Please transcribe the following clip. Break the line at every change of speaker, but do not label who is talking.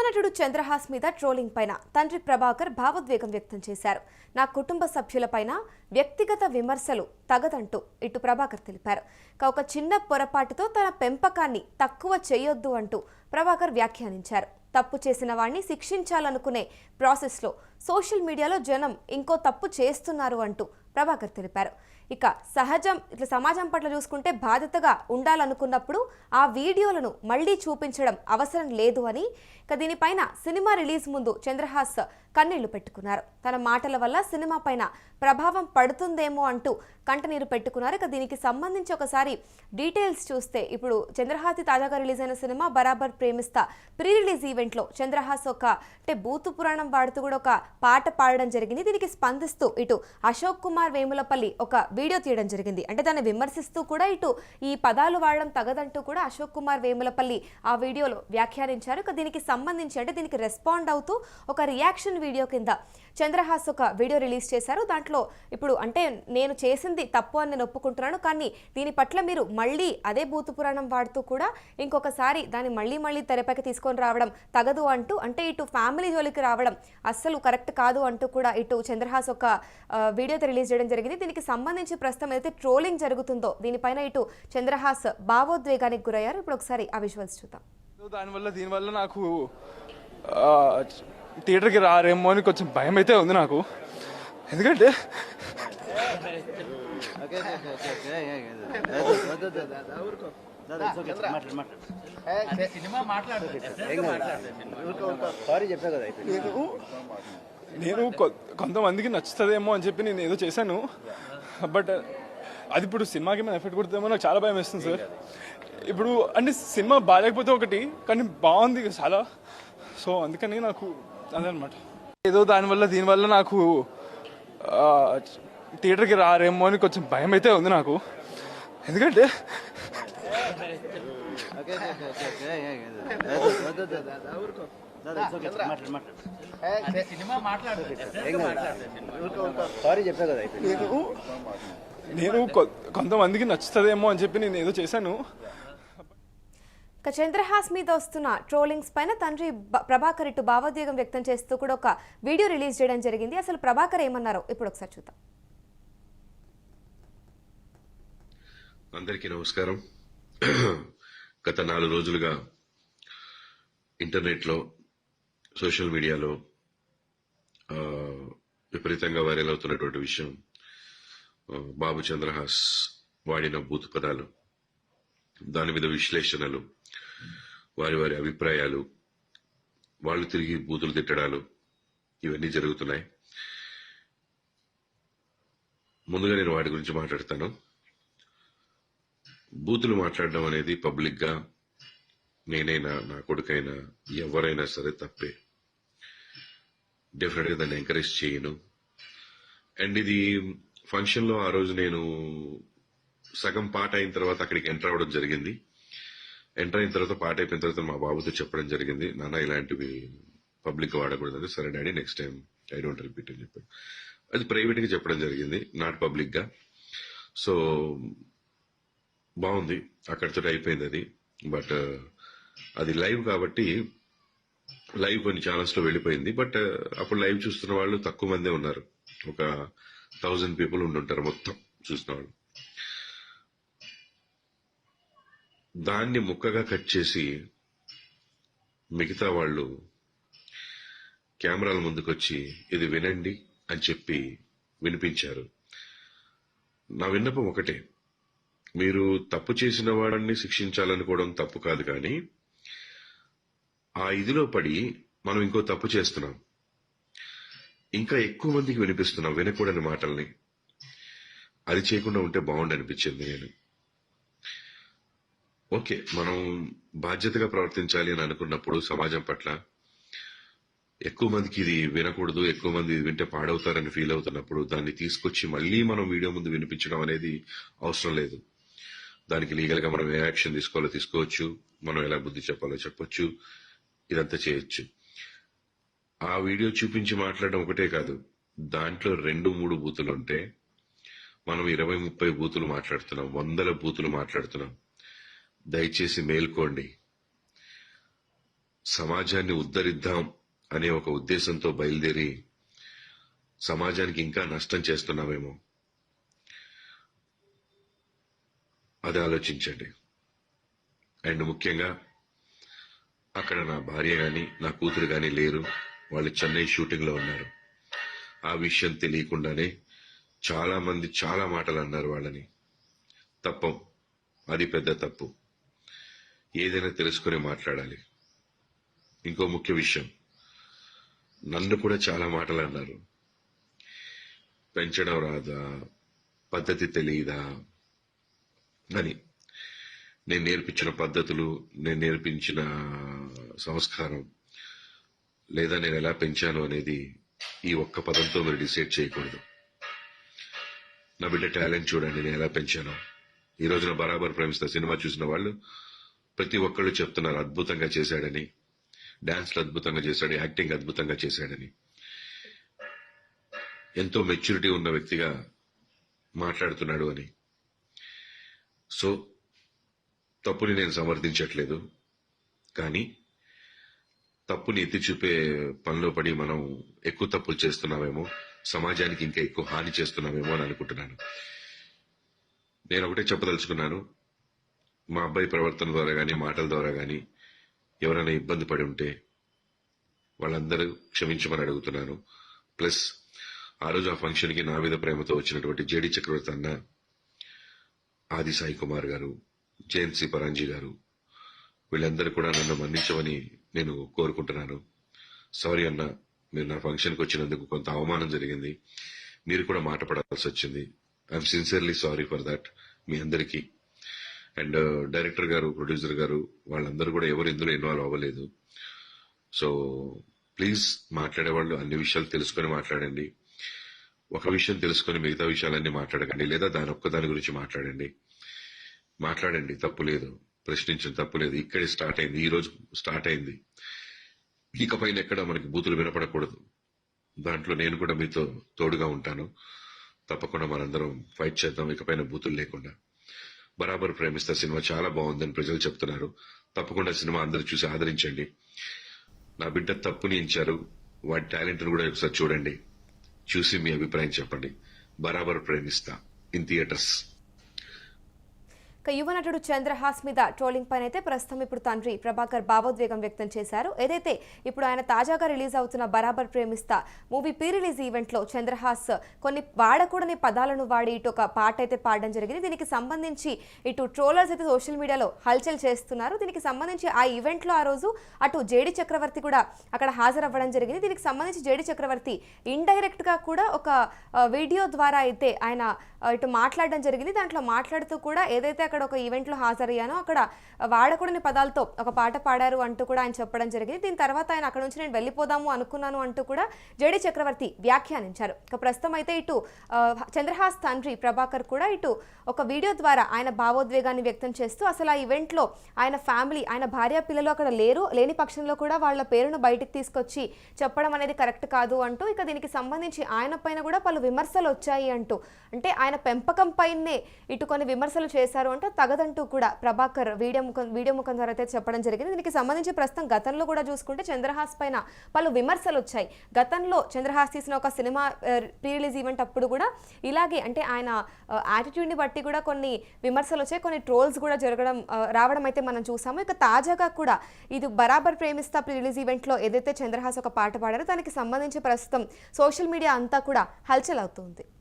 నటుడు చంద్రహాస్ మీద ట్రోలింగ్ పైన తండ్రి ప్రభాకర్ భావోద్వేగం వ్యక్తం చేశారు. నా కుటుంబ సభ్యులపైన వ్యక్తిగత విమర్శలు తగదంటూ ఇటు ప్రభాకర్ తెలిపారు. ఒక చిన్న పొరపాటుతో తన పెంపకాన్ని తక్కువ చేయొద్దు అంటూ ప్రభాకర్ వ్యాఖ్యానించారు. తప్పు చేసిన వాడిని శిక్షించాలనుకునే ప్రాసెస్లో సోషల్ మీడియాలో జనం ఇంకో తప్పు చేస్తున్నారు అంటూ ప్రభాకర్ తెలిపారు. ఇక సమాజం పట్ల చూసుకుంటే బాధ్యతగా ఉండాలనుకున్నప్పుడు ఆ వీడియోలను మళ్లీ చూపించడం అవసరం లేదు అని దీనిపైన సినిమా రిలీజ్ ముందు చంద్రహాస్ కన్నీళ్లు పెట్టుకున్నారు. తన మాటల వల్ల సినిమా పైన ప్రభావం పడుతుందేమో అంటూ కంటనీరు పెట్టుకున్నారు. దీనికి సంబంధించి ఒకసారి డీటెయిల్స్ చూస్తే ఇప్పుడు చంద్రహాస్ తాజాగా రిలీజ్ అయిన సినిమా బరాబర్ ప్రేమిస్తా ప్రీ రిలీజ్ ఈవెంట్లో చంద్రహాస్ బూతు పురాణం వాడుతూ కూడా ఒక పాట పాడడం జరిగింది. దీనికి స్పందిస్తూ ఇటు అశోక్ కుమార్ వేములపల్లి ఒక వీడియో తీయడం జరిగింది. దాన్ని విమర్శిస్తూ కూడా ఇటు ఈ పదాలు వాడడం తగదంటూ కూడా అశోక్ కుమార్ వేములపల్లి ఆ వీడియోలో వ్యాఖ్యానించారు. దీనికి సంబంధించి దీనికి రెస్పాండ్ అవుతూ ఒక రియాక్షన్ వీడియో కింద చంద్రహాస్ ఒక వీడియో రిలీజ్ చేశారు. దాంట్లో ఇప్పుడు నేను చేసింది తప్పు అని నేను ఒప్పుకుంటున్నాను, కానీ దీని పట్ల మీరు మళ్ళీ అదే భూత పురాణం వాడుతూ కూడా ఇంకొకసారి దాన్ని మళ్ళీ తెరపైకి తీసుకొని రావడం తగదు అంటూ ఇటు ఫ్యామిలీ జోలికి రావడం అస్సలు కరెక్ట్ కాదు అంటూ కూడా ఇటు చంద్రహాస్ ఒక వీడియో రిలీజ్ చేయడం జరిగింది. దీనికి సంబంధించి ప్రస్తుతం ఏదైతే ట్రోలింగ్ జరుగుతుందో దీనిపైన ఇటు చంద్రహాస్ భావోద్వేగానికి గురయ్యారు. ఇప్పుడు ఒకసారి ఆ విజువల్స్ చూద్దాం.
దీనివల్ల నాకు థియేటర్కి రారేమో అని కొంచెం భయం అయితే ఉంది నాకు. ఎందుకంటే నేను కొంతమందికి నచ్చుతుందేమో అని చెప్పి నేను ఏదో చేశాను. బట్ అది ఇప్పుడు సినిమాకి ఏమైనా ఎఫెక్ట్ కొడుతుందేమో నాకు చాలా భయం వేస్తుంది సార్. ఇప్పుడు సినిమా బాగాలేకపోతే ఒకటి, కానీ బాగుంది చాలా. సో అందుకని నాకు అదనమాట. ఏదో దీనివల్ల నాకు థియేటర్కి రారేమో అని కొంచెం భయం అయితే ఉంది నాకు. ఎందుకంటే నేను కొంతమందికి నచ్చుతుందేమో అని చెప్పి నేను ఏదో చేశాను.
చంద్రహాస్ మీద వస్తున్న ట్రోలింగ్స్ పైన తండ్రి ప్రభాకర్ ఇటు భావోద్వేగం వ్యక్తం చేస్తూ కూడా ఒక వీడియో రిలీజ్ చేయడం జరిగింది. అసలు ప్రభాకర్ ఏమన్నారో ఇప్పుడు ఒకసారి చూద్దాం.
అందరికీ నమస్కారం. గత 4 రోజులుగా ఇంటర్నెట్లో సోషల్ మీడియాలో విపరీతంగా వైరల్ అవుతున్నటువంటి విషయం బాబు చంద్రహాస్ వాడిన బూతు పదాలు, దాని మీద విశ్లేషణలు, వారి అభిప్రాయాలు, వాళ్ళు తిరిగి బూతులు తిట్టడాలు, ఇవన్నీ జరుగుతున్నాయి. ముందుగా నేను వాటి గురించి మాట్లాడతాను. బూతులు మాట్లాడడం అనేది పబ్లిక్ గా నేనైనా నా కొడుకైనా ఎవరైనా సరే తప్పే. డెఫినెట్ గా దాన్ని ఎంకరేజ్ చేయను. అండ్ ఇది ఫంక్షన్ లో ఆ రోజు నేను సగం పాట అయిన తర్వాత అక్కడికి ఎంటర్ అవ్వడం జరిగింది. ఎంటర్ అయిన తర్వాత పాట అయిపోయిన తర్వాత మా బాబుతో చెప్పడం జరిగింది, నాన్న ఇలాంటివి పబ్లిక్ గా వాడకూడదు. సరే daddy, next time I don't repeat అని చెప్పాడు. అది ప్రైవేట్ గా చెప్పడం జరిగింది, నాట్ పబ్లిక్ గా. సో బాగుంది, అక్కడితో అయిపోయింది అది. బట్ అది లైవ్ కాబట్టి లైవ్ కొన్ని ఛానల్స్ లో వెళ్ళిపోయింది. బట్ అప్పుడు లైవ్ చూస్తున్న వాళ్ళు తక్కువ మందే ఉన్నారు. ఒక 1000 పీపుల్ ఉండుంటారు మొత్తం చూసిన వాళ్ళు. దాన్ని ముక్కగా కట్ చేసి మిగతా వాళ్ళు కెమెరాల ముందుకొచ్చి ఇది వినండి అని చెప్పి వినిపించారు. నా విన్నపం ఒకటే, మీరు తప్పు చేసిన వాడిని శిక్షించాలనుకోవడం తప్పు కాదు, కానీ ఆ ఇదిలో పడి మనం ఇంకో తప్పు చేస్తున్నాం, ఇంకా ఎక్కువ మందికి వినిపిస్తున్నాం వినకూడని మాటల్ని. అది చేయకుండా ఉంటే బాగుండి అనిపించింది. నేను ఓకే, మనం బాధ్యతగా ప్రవర్తించాలి అని అనుకున్నప్పుడు సమాజం పట్ల ఎక్కువ మందికి ఇది వినకూడదు, ఎక్కువ మంది ఇది వింటే పాడవుతారని ఫీల్ అవుతున్నప్పుడు దాన్ని తీసుకొచ్చి మళ్ళీ మనం వీడియో ముందు వినిపించడం అనేది అవసరం లేదు. దానికి లీగల్ గా మనం ఏ యాక్షన్ తీసుకోవాలో తీసుకోవచ్చు, మనం ఎలా బుద్ధి చెప్పాలో చెప్పొచ్చు, ఇదంతా చేయొచ్చు. ఆ వీడియో చూపించి మాట్లాడడం ఒకటే కాదు, దాంట్లో 2-3 బూతులు ఉంటే మనం 20-30 బూతులు మాట్లాడుతున్నాం, 100 బూతులు మాట్లాడుతున్నాం. దయచేసి మేల్కోండి. సమాజాన్ని ఉద్ధరిద్దాం అనే ఒక ఉద్దేశంతో బయలుదేరి సమాజానికి ఇంకా నష్టం చేస్తున్నామేమో అది ఆలోచించండి. అండ్ ముఖ్యంగా అక్కడ నా భార్య గాని నా కూతురు గాని లేరు, వాళ్ళు చెన్నై షూటింగ్ లో ఉన్నారు. ఆ విషయం తెలియకుండానే చాలా మంది చాలా మాటలు అన్నారు వాళ్ళని. తప్పం, అది పెద్ద తప్పు. ఏదైనా తెలుసుకుని మాట్లాడాలి. ఇంకో ముఖ్య విషయం, నన్ను కూడా చాలా మాటలు అన్నారు. పెంచడం రాదా, పద్ధతి తెలియదా అని. నేను నేర్పించిన పద్ధతులు, నేను నేర్పించిన సంస్కారం లేదా నేను ఎలా పెంచాను అనేది ఈ ఒక్క పదంతో మీరు డిసైడ్ చేయకూడదు. నా బిడ్డ టాలెంట్ చూడండి, నేను ఎలా పెంచాను. ఈ రోజున బరాబర్ ప్రేమిస్తా సినిమా చూసిన వాళ్ళు ప్రతి ఒక్కళ్ళు చెప్తున్నారు అద్భుతంగా చేశాడని, డాన్స్లు అద్భుతంగా చేశాడు, యాక్టింగ్ అద్భుతంగా చేశాడని. ఎంతో మెచ్యూరిటీ ఉన్న వ్యక్తిగా మాట్లాడుతున్నాడు అని. సో తప్పుని నేను సమర్థించట్లేదు, కానీ తప్పుని ఎత్తి చూపే పనిలో పడి మనం ఎక్కువ తప్పులు చేస్తున్నామేమో, సమాజానికి ఇంకా ఎక్కువ హాని చేస్తున్నామేమో అని అనుకుంటున్నాను. నేను ఒకటే చెప్పదలుచుకున్నాను, మా అబ్బాయి ప్రవర్తన ద్వారా గాని మాటల ద్వారా గాని ఎవరైనా ఇబ్బంది పడి ఉంటే వాళ్ళందరూ క్షమించమని అడుగుతున్నాను. ప్లస్ ఆ రోజు ఆ ఫంక్షన్ కి నా మీద ప్రేమతో వచ్చినటువంటి జేడి చక్రవర్తి అన్న, ఆది సాయి కుమార్ గారు, జయంతి పరాంజీ గారు, వీళ్ళందరూ కూడా నన్ను మన్నించమని నేను కోరుకుంటున్నాను. సారీ అన్న, మీరు నా ఫంక్షన్కి వచ్చినందుకు కొంత అవమానం జరిగింది, మీరు కూడా మాట పడాల్సి వచ్చింది. I'm sincerely sorry for that మీ అందరికీ. అండ్ డైరెక్టర్ గారు, ప్రొడ్యూసర్ గారు, వాళ్ళందరూ కూడా ఎవరు ఇందులో ఇన్వాల్వ్ అవ్వలేదు. సో ప్లీజ్ మాట్లాడేవాళ్ళు అన్ని విషయాలు తెలుసుకొని మాట్లాడండి. ఒక విషయం తెలుసుకొని మిగతా విషయాలన్నీ మాట్లాడకండి, లేదా దాని గురించి మాట్లాడండి. తప్పు లేదు, ప్రశ్నించిన తప్పు లేదు. ఇక్కడే స్టార్ట్ అయింది, ఈ రోజు స్టార్ట్ అయింది. ఇకపైన ఎక్కడ మనకి బూతులు వినపడకూడదు. దాంట్లో నేను కూడా మీతో తోడుగా ఉంటాను. తప్పకుండా మనందరం ఫైట్ చేద్దాం, ఇకపైన బూతులు లేకుండా. బరాబర్ ప్రేమిస్తా సినిమా చాలా బాగుందని ప్రజలు చెప్తున్నారు. తప్పకుండా సినిమా అందరూ చూసి ఆదరించండి. నా బిడ్డ తప్పుని ఇచ్చారు, వాడి టాలెంట్ కూడా ఒకసారి చూడండి, చూసి మీ అభిప్రాయం చెప్పండి. బరాబర్ ప్రేమిస్తా ఇన్ థియేటర్స్.
ఇక యువ నటుడు చంద్రహాస్ మీద ట్రోలింగ్ పైన అయితే ప్రస్తుతం ఇప్పుడు తండ్రి ప్రభాకర్ భావోద్వేగం వ్యక్తం చేశారు. ఏదైతే ఇప్పుడు ఆయన తాజాగా రిలీజ్ అవుతున్న బరాబర్ ప్రేమిస్తా మూవీ ప్రీ రిలీజ్ ఈవెంట్లో చంద్రహాస్ కొన్ని వాడకూడని పదాలను వాడి ఇటు ఒక పాట అయితే పాడడం జరిగింది. దీనికి సంబంధించి ఇటు ట్రోలర్స్ అయితే సోషల్ మీడియాలో హల్చల్ చేస్తున్నారు. దీనికి సంబంధించి ఆ ఈవెంట్లో ఆ రోజు అటు జేడి చక్రవర్తి కూడా అక్కడ హాజరవ్వడం జరిగింది. దీనికి సంబంధించి జేడి చక్రవర్తి ఇండైరెక్ట్ గా కూడా ఒక వీడియో ద్వారా అయితే ఆయన ఇటు మాట్లాడడం జరిగింది. దాంట్లో మాట్లాడుతూ కూడా ఏదైతే అక్కడ ఒక ఈవెంట్లో హాజరయ్యానో అక్కడ వాడకూడని పదాలతో ఒక పాట పాడారు అంటూ కూడా ఆయన చెప్పడం జరిగింది. దీని తర్వాత ఆయన అక్కడ నుంచి నేను వెళ్ళిపోదాము అనుకున్నాను అంటూ కూడా జేడి చక్రవర్తి వ్యాఖ్యానించారు. ఇక ప్రస్తుతం అయితే ఇటు చంద్రహాస్ తండ్రి ప్రభాకర్ కూడా ఇటు ఒక వీడియో ద్వారా ఆయన భావోద్వేగాన్ని వ్యక్తం చేస్తూ అసలు ఆ ఈవెంట్లో ఆయన ఫ్యామిలీ, ఆయన భార్య పిల్లలు అక్కడ లేని పక్షంలో కూడా వాళ్ళ పేరును బయటికి తీసుకొచ్చి చెప్పడం అనేది కరెక్ట్ కాదు అంటూ, ఇక దీనికి సంబంధించి ఆయన పైన కూడా పలు విమర్శలు వచ్చాయి అంటూ, అంటే ఆయన పెంపకం పైనే ఇటు కొన్ని విమర్శలు చేశారు అంటే తగదంటూ కూడా ప్రభాకర్ వీడియో ముఖం ద్వారా అయితే చెప్పడం జరిగింది. దీనికి సంబంధించి ప్రస్తుతం గతంలో కూడా చూసుకుంటే చంద్రహాస్ పైన పలు విమర్శలు వచ్చాయి. గతంలో చంద్రహాస్ తీసిన ఒక సినిమా ప్రీ రిలీజ్ ఈవెంట్ అప్పుడు కూడా ఇలాగే, అంటే ఆయన యాటిట్యూడ్ని బట్టి కూడా కొన్ని విమర్శలు వచ్చాయి, కొన్ని ట్రోల్స్ కూడా రావడం అయితే మనం చూసాము. ఇక తాజాగా కూడా ఇది బరాబర్ ప్రేమిస్తా ప్రీ రిలీజ్ ఈవెంట్లో ఏదైతే చంద్రహాస్ ఒక పాట పాడారో దానికి సంబంధించి ప్రస్తుతం సోషల్ మీడియా అంతా కూడా హల్చల్ అవుతుంది.